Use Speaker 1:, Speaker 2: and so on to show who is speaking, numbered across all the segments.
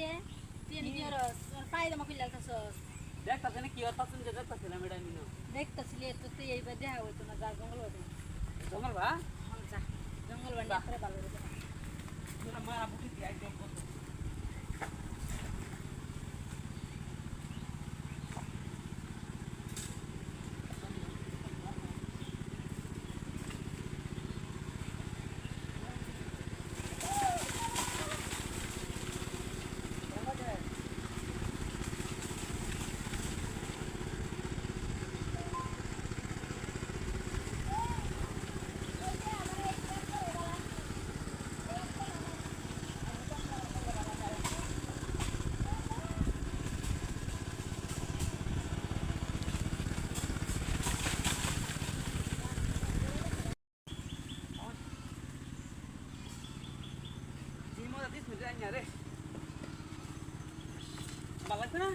Speaker 1: যে তুই নি রস পাই দমা কইলা তাছস
Speaker 2: দেখতাছ না কি হতাছ যে দেখতাছিলাম এটা নিনো
Speaker 1: দেখতাছিলি তো তুই এইবার দেখা হইতো না যা জঙ্গল হইতো
Speaker 2: জঙ্গল বা
Speaker 1: যা জঙ্গল বানি করে ভালো হইতো
Speaker 2: তোরা মা বুটি দি একদম কত রে ভালো লাগছে না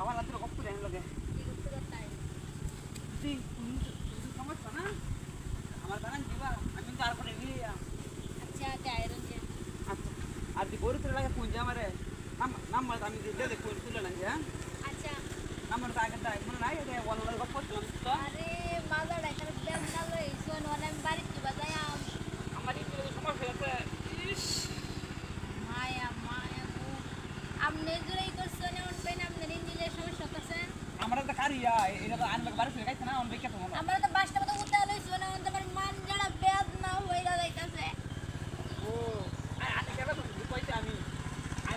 Speaker 2: আমার রাত্রে কষ্ট দেন লাগে সমস্যা না আমার বানান দিবা আমি তো আর করে নিয়ে
Speaker 1: আচ্ছা আয়রন যে
Speaker 2: আচ্ছা আর দি গরু তুলে লাগে ফোন যে আমারে নাম্বার আমি দিয়ে দে ফোন তুলে না যে
Speaker 1: আচ্ছা
Speaker 2: নাম্বার তো আগে তাই মনে নাই এটা অনলাইন গপ করছিলাম তো
Speaker 1: আরে মাদার ডাক্তার দেন না লই সোন অনেক বাড়ি কি বাজায়
Speaker 2: আমার একটু সমস্যা আছে ইস
Speaker 1: মায়া মায়া গো আমনে জুরাই করছো না অন পেন আমনে ইঞ্জিনের সমস্যা আছে
Speaker 2: আমরা তো কারিয়া এটা তো আনবে বাড়ি থেকে খাইছ না অন বেকে তো
Speaker 1: আমরা তো বাসটা তো উঠা লইছো না অন তোমার মান জড়া বেদ না হইরা যাইতাছে
Speaker 2: ও আর আতে গেল তো কইতে আমি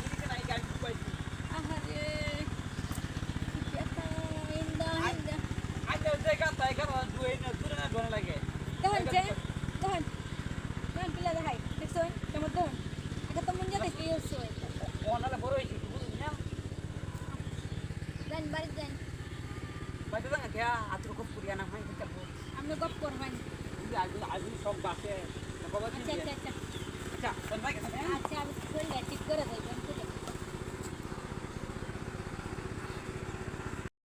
Speaker 2: কিছু নাই গাড়ি কইছি
Speaker 1: আহারে কেতা ইন্দা ইন্দা
Speaker 2: আতে দেখা তাই গেল দুই না দূরে না ডোন লাগে
Speaker 1: তখন পিলা দেখাই দেখছো কেমন তখন আগে তো মন যাতে কি হচ্ছে
Speaker 2: ওনালে বড় হইছি বুঝুন না
Speaker 1: যান বাড়ি যান
Speaker 2: বাইতে না কে আত্র কো পুরিয়া না হয় এটা
Speaker 1: আমরা গপ করবেন
Speaker 2: আজ সব বাসে
Speaker 1: আচ্ছা আচ্ছা আচ্ছা
Speaker 2: আচ্ছা সবাই
Speaker 1: আচ্ছা আমি ঠিক করে দেবো